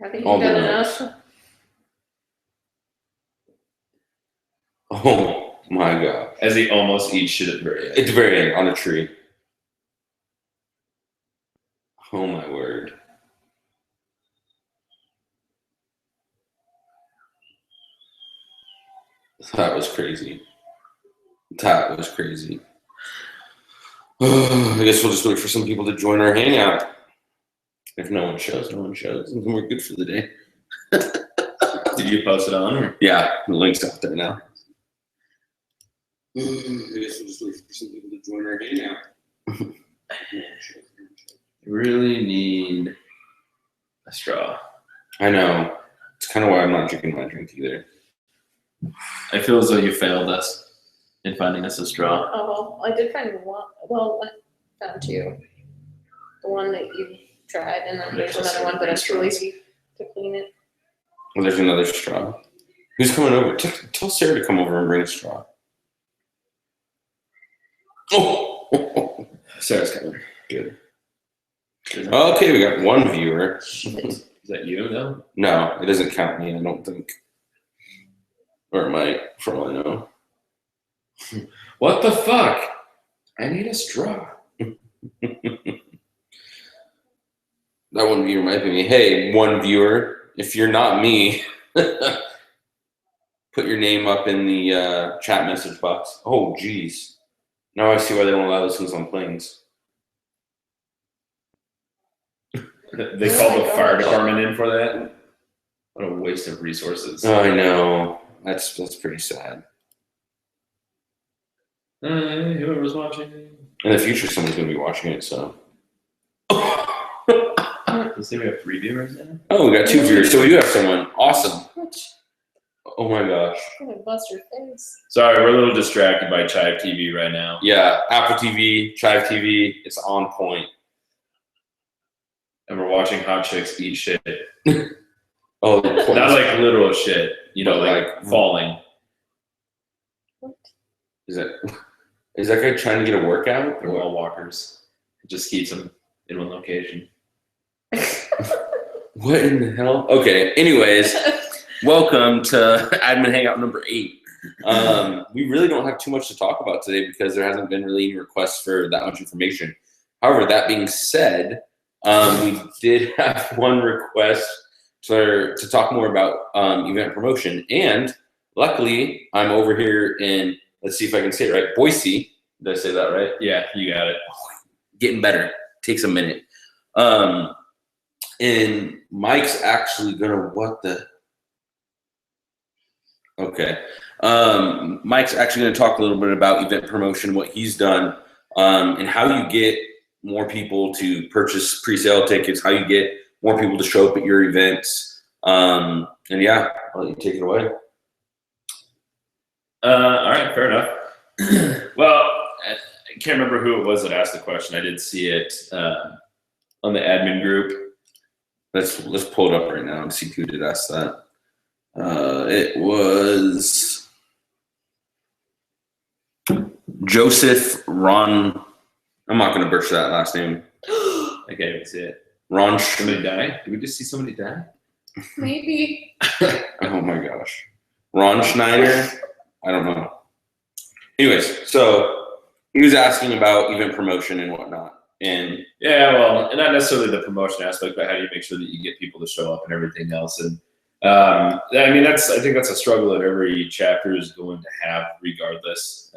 Haven't you All done the enough? Oh my god. As he almost eats shit at the very end. At the very end, on a tree. Oh my word. That was crazy. That was crazy. I guess we'll just wait for some people to join our hangout. If no one shows, no one shows. And we're good for the day. Did you post it on? Or? Yeah, the link's out there now. I guess we'll just wait for some people to join our hangout. You really need a straw. I know. It's kind of why I'm not drinking my drink either. I feel as though you failed us in finding us a straw. Oh, I did find one. Well, I found two. The one that you tried, and then there's another one, but it's too lazy to clean it. Well, there's another straw. Who's coming over? Tell Sarah to come over and bring a straw. Oh! Sarah's coming. Good. Okay, we got one viewer. Is that you, though? No, it doesn't count me, I don't think. Or it might, for all I know. What the fuck? I need a straw. That one viewer might be me. Hey, one viewer, if you're not me, put your name up in the chat message box. Oh, geez. Now I see why they don't allow those things on planes. They called the fire department in for that? What a waste of resources. Oh, I know. That's pretty sad. Whoever's watching. In the future, someone's going to be watching it, so. Let's see, we have 3 viewers now. Oh, we got 2 viewers, so we do have someone. Awesome. Oh my gosh. I'm gonna bust your face. Sorry, we're a little distracted by Chive TV right now. Yeah, Apple TV, Chive TV, it's on point. And we're watching hot chicks eat shit. Oh, not like literal shit, you know, like falling. What? Is that guy trying to get a workout? They're wall walkers. It just keeps them in one location. What in the hell? Okay, anyways, welcome to Admin Hangout number 8. We really don't have too much to talk about today because there hasn't been really any requests for that much information. However, that being said, we did have one request to talk more about event promotion, and luckily I'm over here in, let's see if I can say it right, Boise. Did I say that right? Yeah, you got it. Getting better. Takes a minute. And Mike's actually gonna Mike's actually gonna talk a little bit about event promotion, what he's done, and how you get more people to purchase pre-sale tickets, how you get more people to show up at your events. And yeah, I'll let you take it away. All right, fair enough. Well, I can't remember who it was that asked the question. I did see it on the admin group. Let's pull it up right now and see who did ask that. It was Joseph Ron. I'm not going to butcher that last name. I can't even see it. Ron. Somebody die? Did we just see somebody die? Maybe. Oh my gosh. Ron Schneider? I don't know. Anyways, so he was asking about event promotion and whatnot. And yeah, well, and not necessarily the promotion aspect, but how do you make sure that you get people to show up and everything else? And I mean, I think that's a struggle that every chapter is going to have regardless.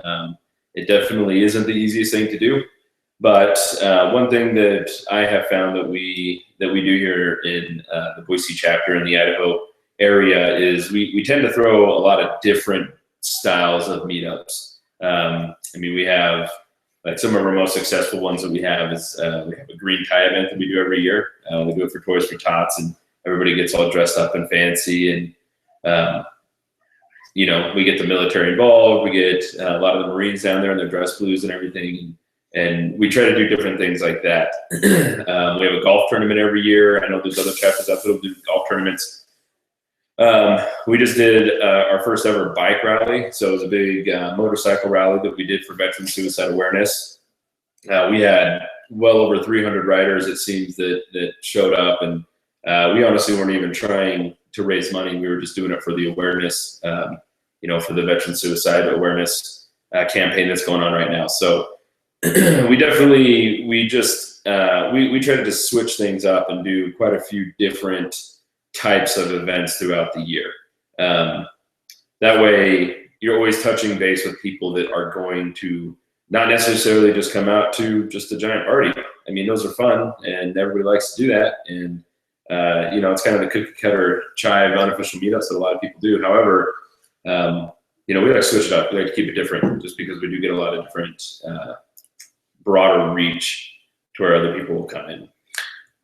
It definitely isn't the easiest thing to do. But one thing that I have found that we do here in the Boise chapter in the Idaho area is we tend to throw a lot of different styles of meetups. I mean, we have like some of our most successful ones that we have is we have a green tie event that we do every year. We do it for Toys for Tots, and everybody gets all dressed up and fancy, and you know, we get the military involved. We get a lot of the Marines down there in their dress blues and everything. And we try to do different things like that. We have a golf tournament every year. I know there's other chapters out there that do golf tournaments. We just did our first ever bike rally. So it was a big motorcycle rally that we did for veteran suicide awareness. We had well over 300 riders, it seems, that showed up. And we honestly weren't even trying to raise money. We were just doing it for the awareness, for the veteran suicide awareness campaign that's going on right now. So we try to just switch things up and do quite a few different types of events throughout the year. That way you're always touching base with people that are going to not necessarily just come out to just a giant party. I mean, those are fun and everybody likes to do that. And, it's kind of the cookie cutter chive unofficial meetups that a lot of people do. However, we like to switch it up. We like to keep it different just because we do get a lot of different, broader reach to where other people will come in.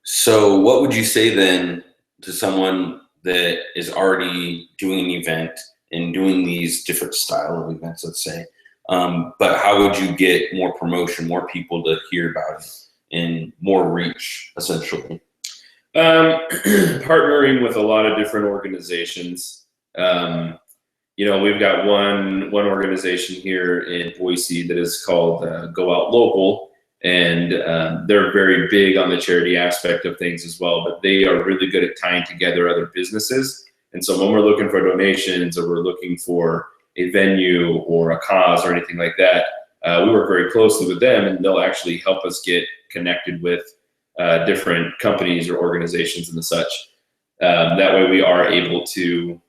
So what would you say then to someone that is already doing an event and doing these different style of events, let's say, but how would you get more promotion, more people to hear about it, and more reach, essentially? Partnering with a lot of different organizations. We've got one organization here in Boise that is called Go Out Local, and they're very big on the charity aspect of things as well, but they are really good at tying together other businesses. And so when we're looking for donations or we're looking for a venue or a cause or anything like that, we work very closely with them, and they'll actually help us get connected with different companies or organizations and the such. That way we are able to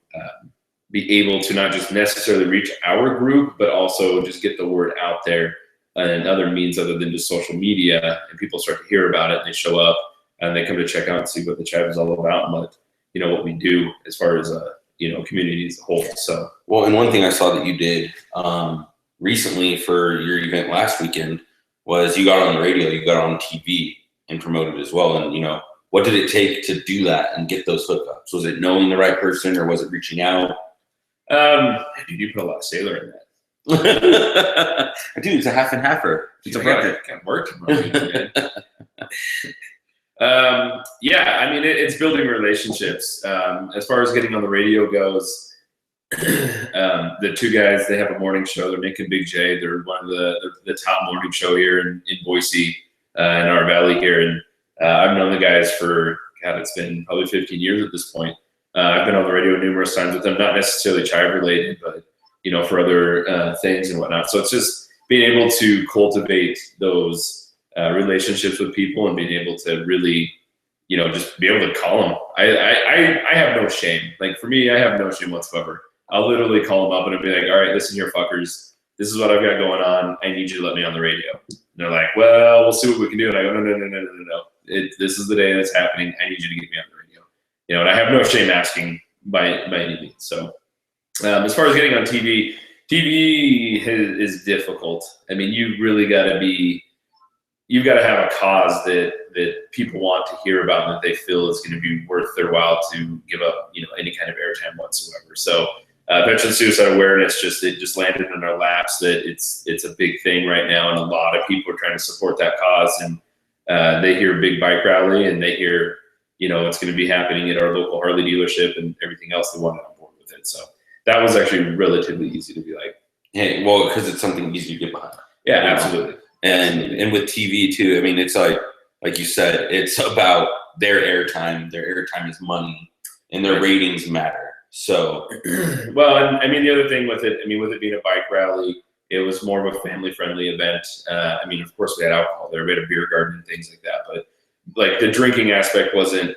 not just necessarily reach our group, but also just get the word out there and other means other than just social media, and people start to hear about it and they show up and they come to check out and see what the tribe is all about and what we do as far as community as a whole. So well, and one thing I saw that you did recently for your event last weekend was you got on the radio, you got on TV and promoted as well. And what did it take to do that and get those hookups? Was it knowing the right person or was it reaching out? Dude, you put a lot of sailor in that. Dude, it's a half and halfer. It's a bucket. Can't work tomorrow. It's building relationships. As far as getting on the radio goes, the two guys, they have a morning show. They're Nick and Big J. They're one of the top morning show here in Boise, in our valley here. And I've known the guys for, it's been probably 15 years at this point. I've been on the radio numerous times with them, not necessarily chive related, but for other things and whatnot. So it's just being able to cultivate those relationships with people and being able to really, just be able to call them. I have no shame. Like for me, I have no shame whatsoever. I'll literally call them up and I'll be like, all right, listen here, fuckers. This is what I've got going on. I need you to let me on the radio. And they're like, well, we'll see what we can do. And I go, no. This is the day that's happening. I need you to get me on the radio. And I have no shame asking by any means. So as far as getting on TV is difficult. I mean, you've got to have a cause that people want to hear about and that they feel is going to be worth their while to give up, any kind of airtime whatsoever. So veteran suicide awareness just landed in our laps that it's a big thing right now, and a lot of people are trying to support that cause. And they hear big bike rally and they hear it's going to be happening at our local Harley dealership and everything else. They want on board with it. So that was actually relatively easy to be like, hey, well, because it's something easy to get behind. Yeah, absolutely. And with TV too, I mean, it's like you said, it's about their airtime. Their airtime is money, and their ratings matter. So, well, and I mean, the other thing with it being a bike rally, it was more of a family-friendly event. Of course, we had alcohol there, we had a beer garden and things like that, but like the drinking aspect wasn't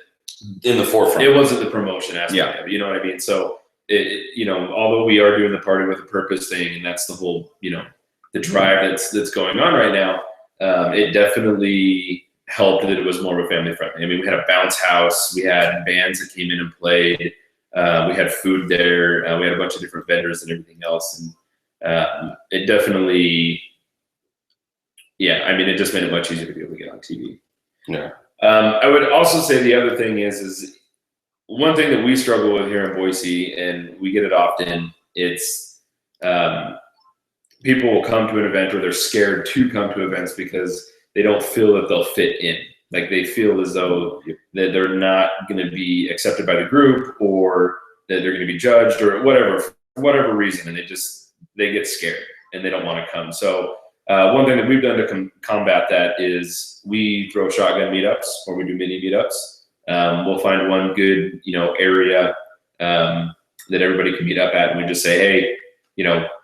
in the forefront. It wasn't the promotion aspect of it. You know what I mean? So, although we are doing the party with a purpose thing, and that's the whole, the drive that's going on right now, it definitely helped that it was more of a family friendly. I mean, we had a bounce house, we had bands that came in and played, we had food there, we had a bunch of different vendors and everything else, and it definitely, it just made it much easier to be able to get on TV. Yeah. I would also say the other thing is one thing that we struggle with here in Boise, and we get it often. It's people will come to an event, or they're scared to come to events because they don't feel that they'll fit in. Like they feel as though that they're not going to be accepted by the group, or that they're going to be judged, or for whatever reason, and they get scared and they don't want to come. So one thing that we've done to combat that is we throw shotgun meetups, or we do mini meetups. We'll find one good, area that everybody can meet up at, and we just say, hey,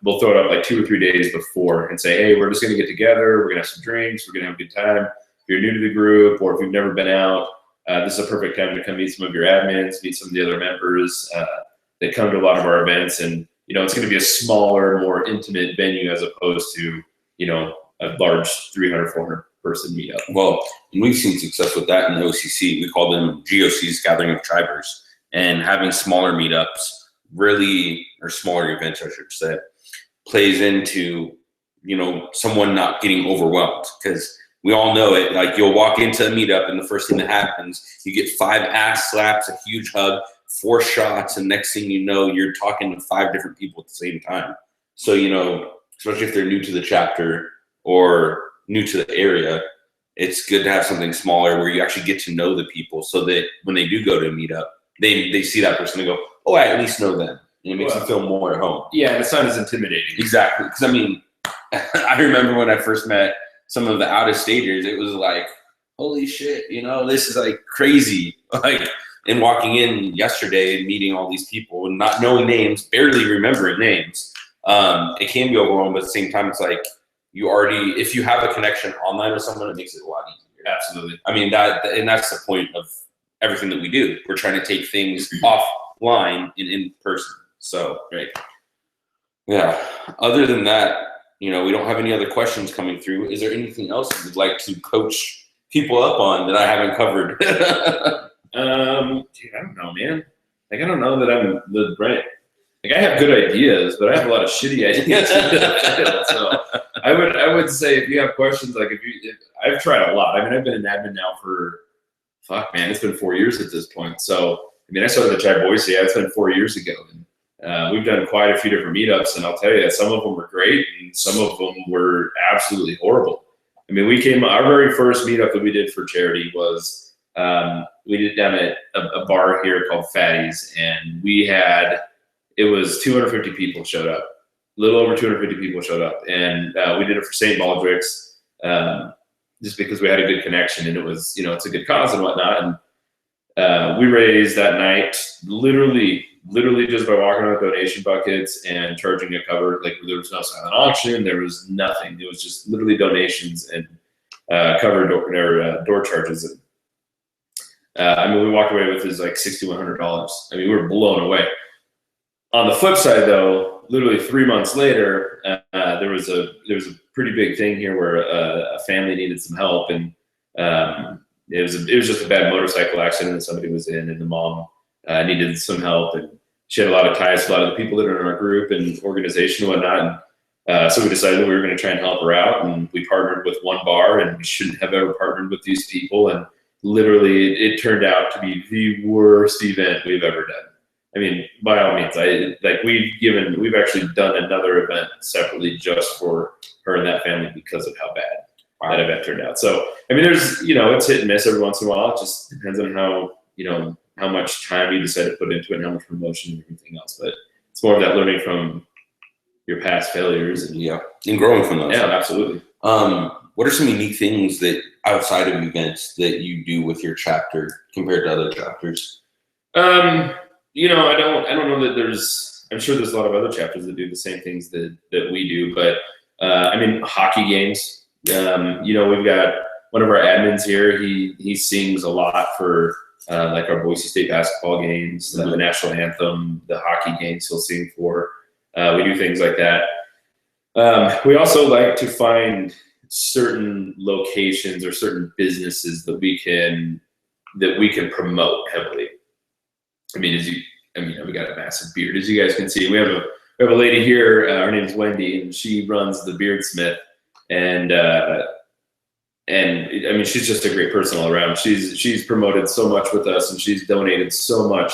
we'll throw it up like 2 or 3 days before and say, hey, we're just going to get together. We're going to have some drinks. We're going to have a good time. If you're new to the group or if you've never been out, this is a perfect time to come meet some of your admins, meet some of the other members that come to a lot of our events. And, it's going to be a smaller, more intimate venue as opposed to, a large 300, 400 person meetup. Well, and we've seen success with that in the OCC. We call them GOCs, Gathering of Tribers, and having smaller meetups really, or smaller events, I should say, plays into, someone not getting overwhelmed, because we all know it. Like, you'll walk into a meetup and the first thing that happens, you get 5 ass slaps, a huge hug, 4 shots, and next thing you know, you're talking to 5 different people at the same time. So, especially if they're new to the chapter or new to the area, it's good to have something smaller where you actually get to know the people, so that when they do go to a meetup, they see that person and go, oh, I at least know them. And it makes them feel more at home. Yeah, and it's not as intimidating. Exactly. Because, I remember when I first met some of the out-of-staters, it was like, holy shit, this is like crazy. Like, and walking in yesterday and meeting all these people and not knowing names, barely remembering names, it can be overwhelming, but at the same time, it's like, if you have a connection online with someone, it makes it a lot easier. Absolutely. And that's the point of everything that we do. We're trying to take things offline and in person. So, right. Yeah. Other than that, we don't have any other questions coming through. Is there anything else you'd like to coach people up on that I haven't covered? Dude, I don't know, man. Like, I don't know that I'm the right. Like, I have good ideas, but I have a lot of shitty ideas. So I would say, if you have questions, like, I've tried a lot. I've been an admin now for, it's been 4 years at this point. So, I started the Tribe Boise. It's been 4 years ago. And we've done quite a few different meetups, and I'll tell you, some of them were great, and some of them were absolutely horrible. Our very first meetup that we did for charity was, we did down at a bar here called Fatty's, and it was 250 people showed up. A little over 250 people showed up, and we did it for St. Baldrick's, just because we had a good connection, and it was, it's a good cause and whatnot. And we raised that night literally just by walking around with donation buckets and charging a cover. Like, there was no silent auction, there was nothing. It was just literally donations and cover door charges. And we walked away with like $6,100. We were blown away. On the flip side, though, literally 3 months later, there was a pretty big thing here where a family needed some help, and it was just a bad motorcycle accident that somebody was in, and the mom needed some help, and she had a lot of ties to a lot of the people that are in our group and organization and whatnot. And so we decided that we were going to try and help her out, and we partnered with one bar, and we shouldn't have ever partnered with these people. And literally, it turned out to be the worst event we've ever done. By all means, we've actually done another event separately just for her and that family because of how bad that event turned out. So, there's, it's hit and miss every once in a while. It just depends on how much time you decide to put into it and how much promotion and everything else. But it's more of that learning from your past failures and growing from those. Yeah, absolutely. What are some unique things that outside of events that you do with your chapter compared to other chapters? I don't know that I'm sure there's a lot of other chapters that do the same things that we do, but hockey games. We've got one of our admins here. He sings a lot for like our Boise State basketball games, the national anthem, the hockey games he'll sing for. We do things like that. We also like to find certain locations or certain businesses that we can promote heavily. We got a massive beard, as you guys can see. We have a lady here. Her name is Wendy, and she runs the Beardsmith. And she's just a great person all around. She's promoted so much with us, and she's donated so much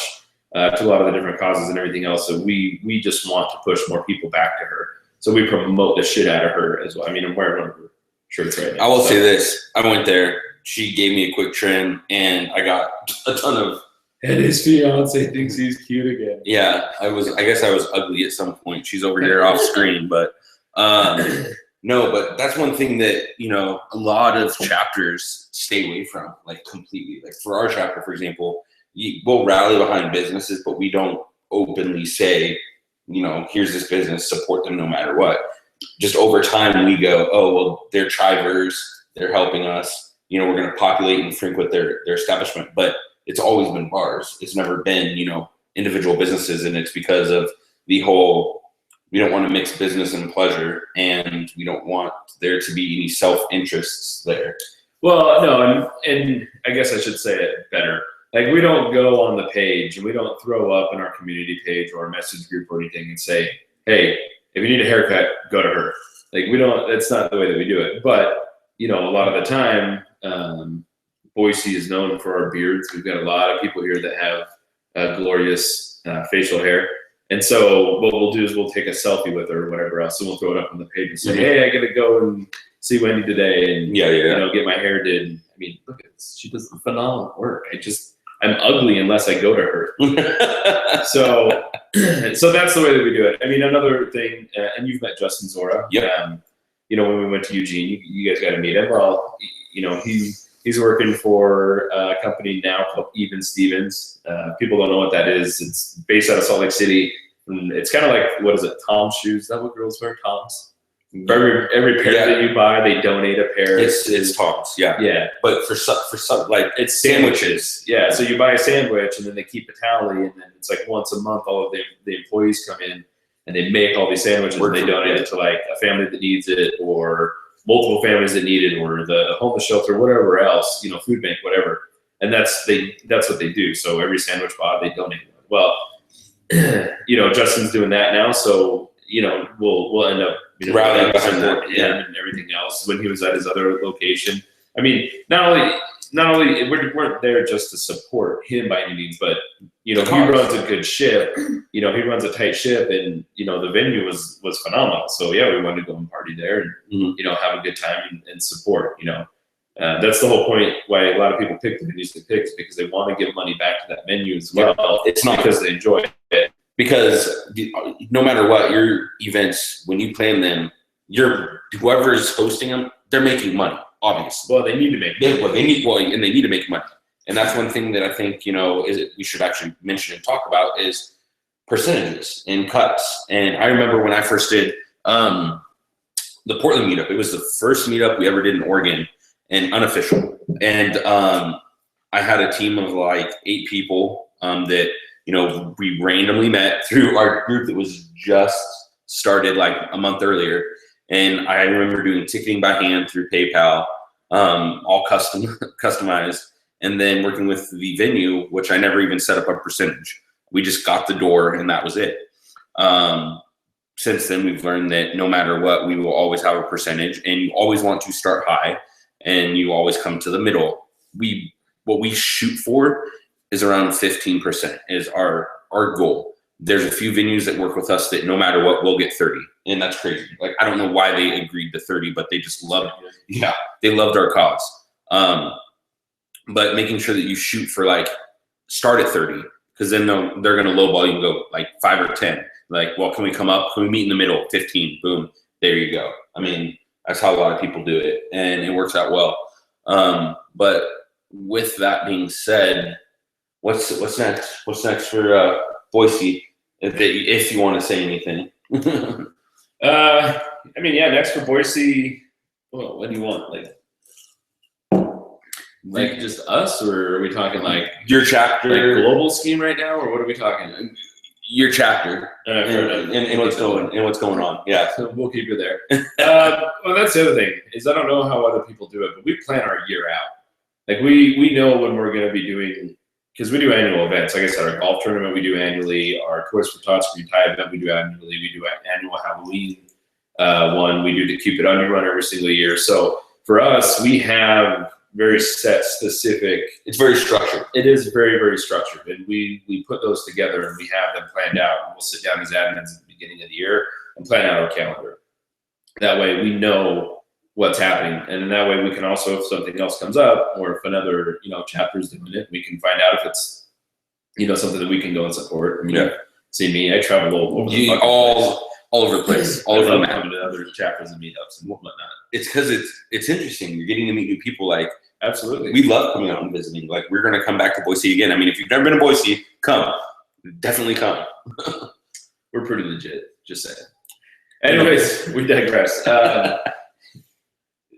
to a lot of the different causes and everything else. So we just want to push more people back to her. So we promote the shit out of her as well. I'm wearing one of her shirts right now. I will say this: I went there. She gave me a quick trim, and I got a ton of. And his fiance thinks he's cute again. Yeah, I guess I was ugly at some point. She's over here off screen, but No, but that's one thing that, a lot of chapters stay away from, like completely. Like for our chapter, for example, we'll rally behind businesses, but we don't openly say, here's this business, support them no matter what. Just over time, we go, oh, well, they're Chivers, they're helping us. We're going to populate and frequent their establishment. But it's always been bars. It's never been, individual businesses. And it's because of the whole, we don't want to mix business and pleasure, and we don't want there to be any self-interests there. Well, no, and I guess I should say it better. Like, we don't go on the page and we don't throw up in our community page or our message group or anything and say, hey, if you need a haircut, go to her. Like, we don't, that's not the way that we do it. But, a lot of the time, Boise is known for our beards. We've got a lot of people here that have glorious facial hair. And so what we'll do is we'll take a selfie with her or whatever else, and we'll throw it up on the page and say, hey, I got to go and see Wendy today and, get my hair did. I mean, look at this. She does phenomenal work. I'm ugly unless I go to her. So that's the way that we do it. I mean, another thing, and you've met Justin Zora. Yep. When we went to Eugene, you guys got to meet him. Well, he's working for a company now called Even Stevens. People don't know what that is. It's based out of Salt Lake City. And it's kind of like, what is it, Tom's shoes? Is that what girls wear, Tom's? For every pair that you buy, they donate a pair. It's Tom's, yeah. But for some, like, it's sandwiches. Yeah, so you buy a sandwich, and then they keep a tally, and then it's like once a month, all of the employees come in, and they make all these sandwiches, and they donate it to like a family that needs it, or multiple families that need it, or the homeless shelter, whatever else, food bank, whatever. And that's what they do. So every sandwich bought, they donate. Well, Justin's doing that now, so we'll end up rallying behind that, and everything else. When he was at his other location, I mean, not only we weren't there just to support him by any means, but he runs a good ship. He runs a tight ship, and the venue was phenomenal. So yeah, we wanted to go and party there and have a good time and support. That's the whole point why a lot of people pick the venues they pick, is because they want to give money back to that venue as well. Yeah, it's not because they enjoy it. Because no matter what, your events, when you plan them, whoever's hosting them, they're making money, obviously. Well, they need to make money. And they need to make money. And that's one thing that I think, we should actually mention and talk about is percentages and cuts. And I remember when I first did the Portland meetup, it was the first meetup we ever did in Oregon, and unofficial. And I had a team of like 8 people that, we randomly met through our group that was just started like a month earlier. And I remember doing ticketing by hand through PayPal, all customized, and then working with the venue, which I never even set up a percentage. We just got the door, and that was it. Since then, we've learned that no matter what, we will always have a percentage, and you always want to start high, and you always come to the middle. What we shoot for is around 15% is our goal. There's a few venues that work with us that no matter what, we'll get 30. And that's crazy. Like, I don't know why they agreed to 30, but they just loved it. Yeah, they loved our cause. But making sure that you shoot for like, start at 30, because then they're going to lowball you and go like 5 or 10. Like, well, can we come up? Can we meet in the middle? 15, boom, there you go. I mean, that's how a lot of people do it, and it works out well. But with that being said, what's next? What's next for Boise? If you want to say anything. Next for Boise. Well, what do you want? Like just us, or are we talking like your chapter, like global scheme right now, or what are we talking? Your chapter and what's going on. Yeah, so we'll keep you there. Well, that's the other thing is I don't know how other people do it, but we plan our year out. Like we know when we're going to be doing, because we do annual events. Like I said, our golf tournament we do annually. Our Toys for Tots tie event we do annually. We do an annual Halloween one. We do the Cupid Onion Run every single year. So for us, we have very set, specific. It's very structured. It is very, very structured, and we put those together and we have them planned out. And we'll sit down as admins at the beginning of the year and plan out our calendar. That way, we know what's happening, and in that way, we can also, if something else comes up, or if another chapter is doing it, we can find out if it's something that we can go and support. I mean, see me, I travel all over the place. all over the place, all I over the love map. coming to other chapters and meetups and whatnot. It's because it's interesting. You're getting to meet new people. Like, Absolutely. we love coming out and visiting. Like, we're gonna come back to Boise again. I mean, if you've never been to Boise, come. Definitely come. We're pretty legit. Just saying. Anyways, we digress.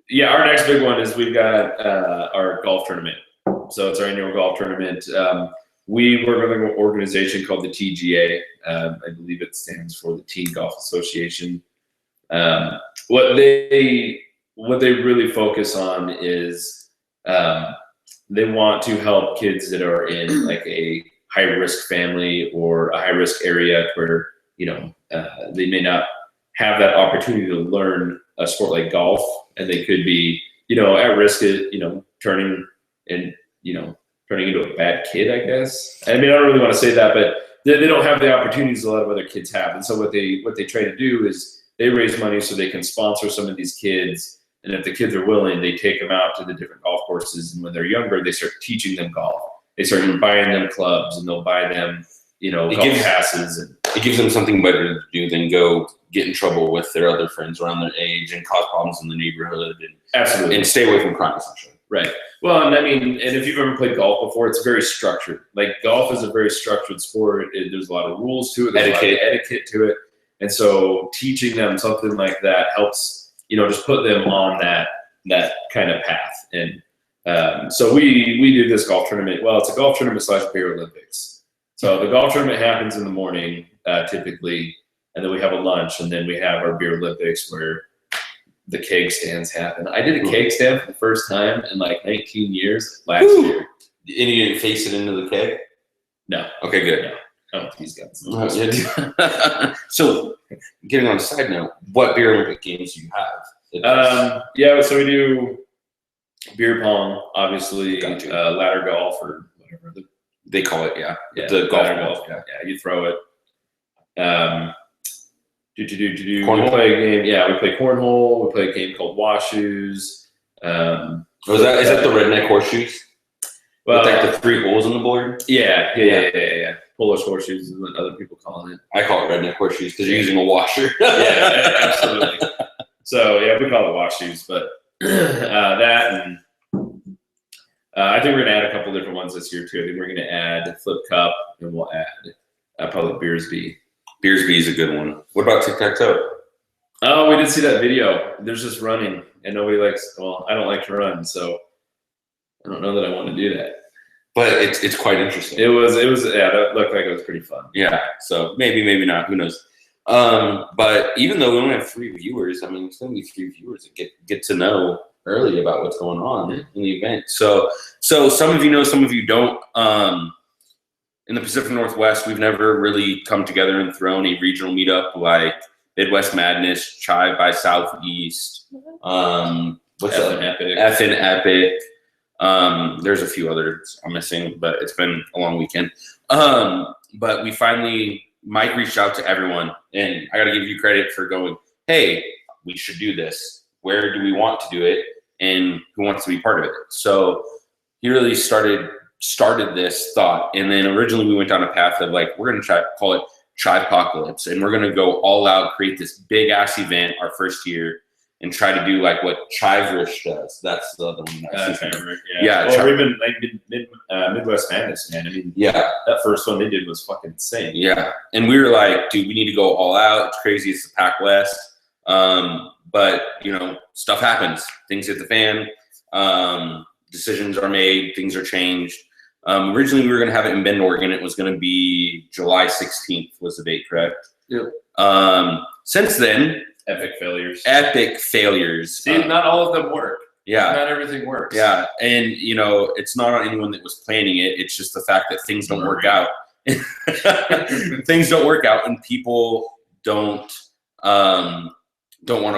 Yeah, our next big one is we've got our golf tournament. So it's our annual golf tournament. We work with an organization called the TGA. I believe it stands for the Teen Golf Association. What they really focus on is they want to help kids that are in like a high risk family or a high risk area where they may not have that opportunity to learn a sport like golf, and they could be at risk of turning into a bad kid, I guess. I mean, I don't really want to say that, but they don't have the opportunities a lot of other kids have. And so what they try to do is they raise money so they can sponsor some of these kids. And if the kids are willing, they take them out to the different golf courses. And when they're younger, they start teaching them golf. They start buying them clubs, and they'll buy them, golf passes. And it gives them something better to do than go get in trouble with their other friends around their age and cause problems in the neighborhood. And absolutely. And stay away from crime, essentially. Right. Well, and I mean, and if you've ever played golf before, it's very structured. Like, golf is a very structured sport. There's a lot of rules to it. There's a lot of etiquette to it. And so teaching them something like that helps, just put them on that kind of path. And so we do this golf tournament. Well, it's a golf tournament / beer Olympics. So the golf tournament happens in the morning, typically, and then we have a lunch, and then we have our beer Olympics where the keg stands happen. I did a keg stand for the first time in like 19 years last year. And you didn't face it into the keg? No. Okay, good. No. I don't these guns. So, getting on a side note, what beer Olympic games do you have? So we do beer pong, obviously, Gotcha. ladder golf, or whatever they call it, yeah. The golf ladder ball. golf. Yeah, you throw it. We Cornhole? play a game. Yeah, we play cornhole. We play a game called washoes. Is that the redneck horseshoes? Well, With like the 3 holes in the board? Yeah. Polish horseshoes is what other people call it. I call it redneck horseshoes because you're using a washer. Yeah, absolutely. So yeah, we call it washoes, but that and I think we're gonna add a couple different ones this year too. I think we're gonna add Flip Cup, and we'll add probably Beersby. Beersby is a good one. What about tic-tac-toe? Oh, we did see that video. There's just running, and nobody likes. Well, I don't like to run, so I don't know that I want to do that. But it's quite interesting. It was yeah. That looked like it was pretty fun. Yeah. So maybe not. Who knows? But even though we only have 3 viewers, I mean, it's going to be 3 viewers that get to know early about what's going on in the event. So some of you know, some of you don't. In the Pacific Northwest, we've never really come together and thrown a regional meetup like Midwest Madness, Chive by Southeast. What's F that? and Epic. F and Epic. There's a few others I'm missing, but it's been a long weekend. But Mike reached out to everyone, and I got to give you credit for going, hey, we should do this. Where do we want to do it? And who wants to be part of it? So he really started this thought. And then originally we went down a path of like, we're going to call it Chivepocalypse, and we're going to go all out, create this big ass event our first year, and try to do like what Chiverish does. That's the other one. Yeah. Well, or even like Midwest Madness, man. I mean, yeah, that first one they did was fucking insane. Yeah, and we were like, dude, we need to go all out. It's crazy. It's the Pac West. But stuff happens. Things hit the fan. Decisions are made. Things are changed. Originally, we were going to have it in Bend, Oregon. It was going to be July 16th was the date, correct? Yep. Since then, Epic failures. See, not all of them work. Yeah. Not everything works. Yeah, and it's not on anyone that was planning it. It's just the fact that things don't work out. Things don't work out, and people don't want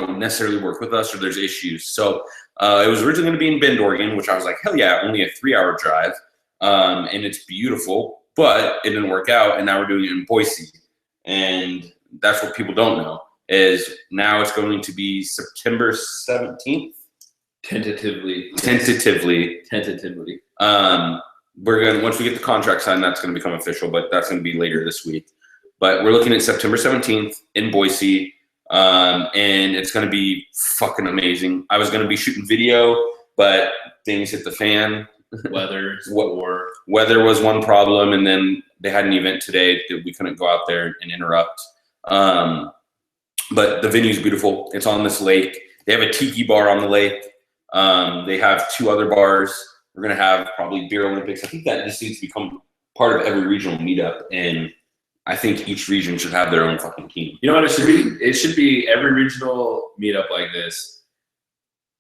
to necessarily work with us, or there's issues. So it was originally going to be in Bend, Oregon, which I was like, hell yeah, only a 3-hour drive, and it's beautiful, but it didn't work out, and now we're doing it in Boise, and that's what people don't know is now it's going to be September 17th. Tentatively. We're going, once we get the contract signed, that's going to become official, but that's going to be later this week. But we're looking at September 17th in Boise, and it's going to be fucking amazing. I was going to be shooting video, but things hit the fan. Weather was one problem, and then they had an event today that we couldn't go out there and interrupt. But the venue's beautiful. It's on this lake. They have a tiki bar on the lake. They have 2 other bars. We're going to have probably beer Olympics. I think that just needs to become part of every regional meetup, and I think each region should have their own fucking team. You know what it should be? It should be every regional meetup like this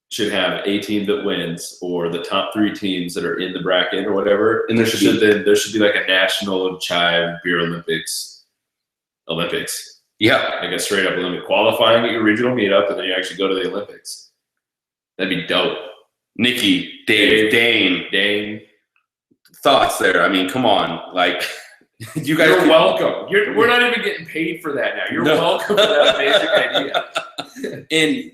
should have a team that wins, or the top 3 teams that are in the bracket or whatever. And there should be like a national chive beer Olympics. Yeah. Like a straight up Olympic qualifying at your regional meetup, and then you actually go to the Olympics. That'd be dope. Nikki, Dave, Dane. Thoughts there. I mean, come on. Like, you guys. You're welcome. We're not even getting paid for that now. You're welcome for that basic idea. And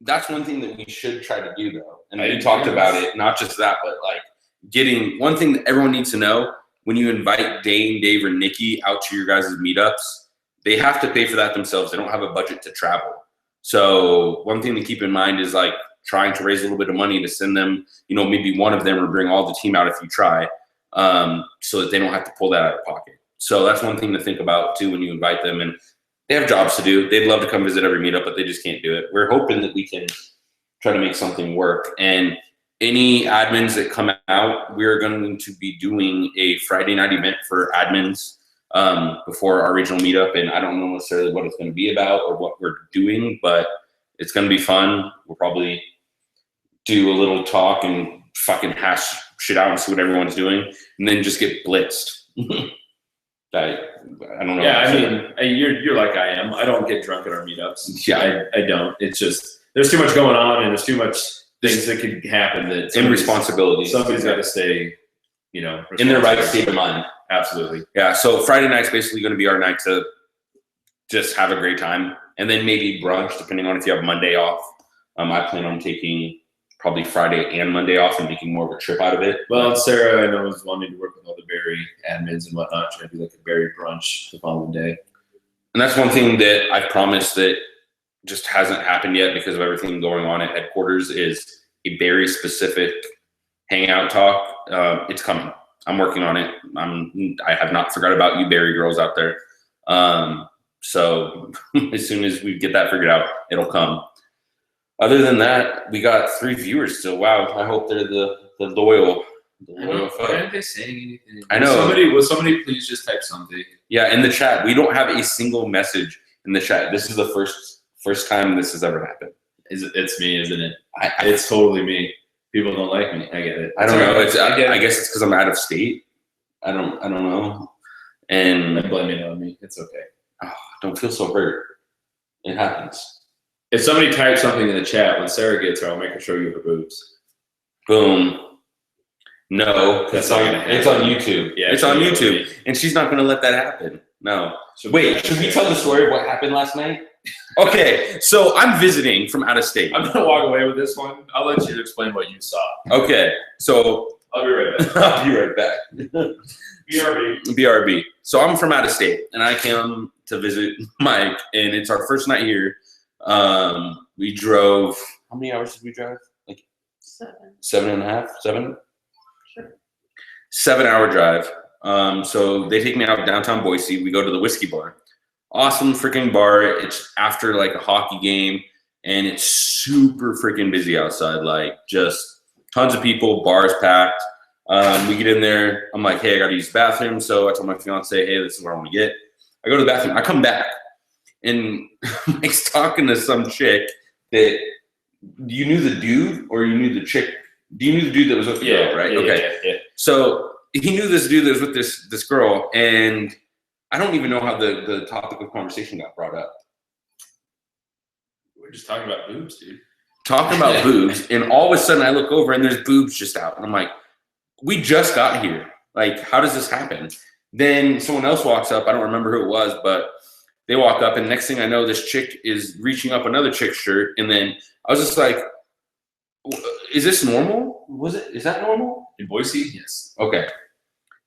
that's one thing that we should try to do, though. And we talked about it. Not just that, but like getting one thing that everyone needs to know: when you invite Dane, Dave, or Nikki out to your guys' meetups, they have to pay for that themselves. They don't have a budget to travel. So one thing to keep in mind is like trying to raise a little bit of money to send them, maybe one of them, or bring all the team out if you try, so that they don't have to pull that out of pocket. So that's one thing to think about too when you invite them. And they have jobs to do. They'd love to come visit every meetup, but they just can't do it. We're hoping that we can try to make something work. And any admins that come out, we're going to be doing a Friday night event for admins before our regional meetup. And I don't know necessarily what it's going to be about or what we're doing, but it's going to be fun. We'll probably do a little talk and fucking hash shit out and see what everyone's doing, and then just get blitzed. I don't know. Yeah, I mean, you're like I am. I don't get drunk at our meetups. Yeah, I don't. It's just there's too much going on, and there's too much things that could happen. That responsibilities. Somebody's got to stay, in their right state of mind. Absolutely. Yeah. So Friday night's basically going to be our night to just have a great time, and then maybe brunch, depending on if you have Monday off. I plan on taking probably Friday and Monday off and making more of a trip out of it. Well, Sarah, I know, is wanting to work with all the berry admins and whatnot, trying to do like a berry brunch the following day. And that's one thing that I've promised that just hasn't happened yet because of everything going on at headquarters is a berry specific hangout talk. It's coming. I'm working on it. I have not forgot about you berry girls out there. So as soon as we get that figured out, it'll come. Other than that, we got 3 viewers still. Wow, I hope they're the loyal. Why aren't they saying anything? I know. Will somebody please just type something? Yeah, in the chat. We don't have a single message in the chat. This is the first time this has ever happened. It's me, isn't it? It's totally me. People don't like me. I get it. I don't know. I guess it's because I'm out of state. I don't know. And I'm blaming it on me. It's okay. Oh, don't feel so hurt. It happens. If somebody types something in the chat, when Sarah gets her, I'll make her show you her boobs. Boom. No, it's on YouTube. Yeah, it's on YouTube, and she's not going to let that happen. No. Wait, should we tell the story of what happened last night? Okay, so I'm visiting from out of state. I'm going to walk away with this one. I'll let you explain what you saw. Okay, so I'll be right back. I'll be right back. BRB. So I'm from out of state, and I came to visit Mike, and it's our first night here. We drove. How many hours did we drive? Like 7.5. 7. Sure. 7-hour drive. So they take me out downtown Boise. We go to the whiskey bar. Awesome freaking bar. It's after like a hockey game, and it's super freaking busy outside. Like just tons of people. Bars packed. We get in there. I'm like, hey, I got to use the bathroom. So I told my fiance, hey, this is where I want to get. I go to the bathroom. I come back. And Mike's talking to some chick that you knew the dude or you knew the chick. Do you knew the dude that was with the girl, right? Okay. Yeah. So he knew this dude that was with this girl, and I don't even know how the topic of conversation got brought up. We're just talking about boobs, dude. Talking about boobs, and all of a sudden I look over and there's boobs just out. And I'm like, we just got here. Like, how does this happen? Then someone else walks up. I don't remember who it was, but they walk up, and next thing I know, this chick is reaching up another chick's shirt, and then I was just like, "Is this normal? Is that normal in Boise?" Yes. Okay.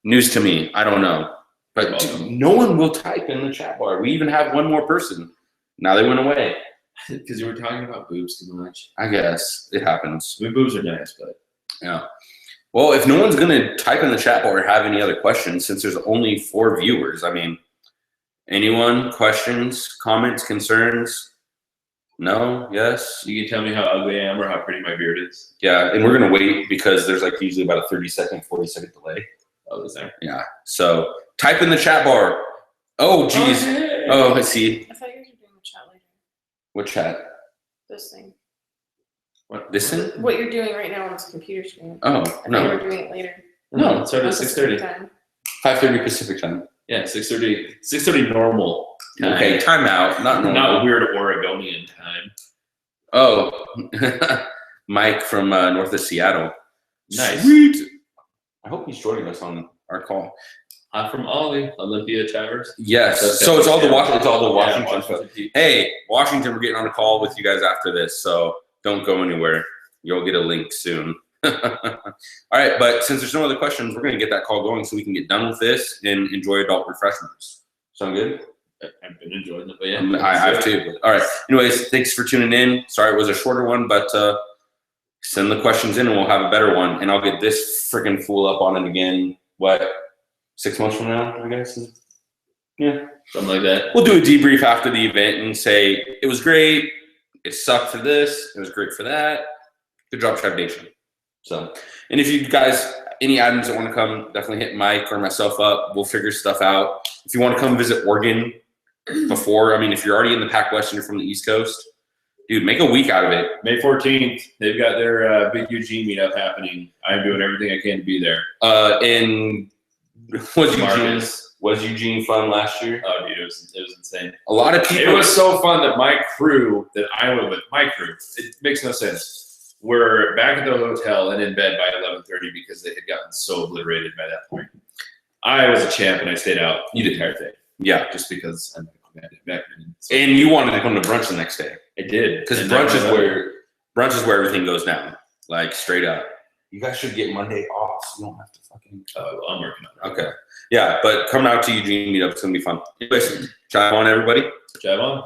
News to me. I don't know. But dude, no one will type in the chat bar. We even have one more person. Now they went away. Because you were talking about boobs too much. I guess it happens. I mean, boobs are nice, but Yeah. Well, if no one's going to type in the chat bar or have any other questions, since there's only 4 viewers, I mean, anyone? Questions, comments, concerns? No? Yes? you can tell me how ugly I am or how pretty my beard is. Yeah, and we're going to wait because there's like usually about a 30-second, 40-second delay. Oh, is there? Yeah. So type in the chat bar. Oh, geez. Okay. Oh, I see. I thought you were doing the chat later. What chat? This thing. What? This thing? What you're doing right now on this computer screen. Oh, I thought you no. were doing it later. No, it started at On Pacific 6:30. time. 5:30 Pacific time. Yeah, 6:30. 6:30 normal. Time. Okay, time out. Not normal. Not weird Oregonian time. Oh, Mike from north of Seattle. Nice. Sweet. I hope he's joining us on our call. I'm from Ollie, Olympia Towers. Yes. So it's all the Washington stuff. Hey, Washington, we're getting on a call with you guys after this, so don't go anywhere. You'll get a link soon. All right, but since there's no other questions, we're going to get that call going so we can get done with this and enjoy adult refreshments. Sound good? I've been enjoying it, but yeah. I have too. But, all right. Anyways, thanks for tuning in. Sorry it was a shorter one, but send the questions in and we'll have a better one. And I'll get this freaking fool up on it again. What? 6 months from now, I guess? Yeah. Something like that. We'll do a debrief after the event and say, it was great. It sucked for this. It was great for that. Good job, Tribe Nation. So, and if you guys, any admins that want to come, definitely hit Mike or myself up. We'll figure stuff out. If you want to come visit Oregon before, I mean, if you're already in the Pac West and you're from the East Coast, dude, make a week out of it. May 14th, they've got their big Eugene meetup happening. I'm doing everything I can to be there. And was Eugene fun last year? Oh, dude, it was insane. A lot of people. It was so fun that my crew that I went with, it makes no sense. We're back at the hotel and in bed by 11:30 because they had gotten so obliterated by that point. I was a champ and I stayed out the entire thing. Yeah. Just because I'm back. And you wanted to come to brunch the next day. I did. Because brunch is where everything goes down. Like straight up. You guys should get Monday off. So you don't have to fucking. I'm working on it. Okay. Yeah, but coming out to Eugene meetup, it's gonna be fun. Anyways, jive on everybody. Jive on.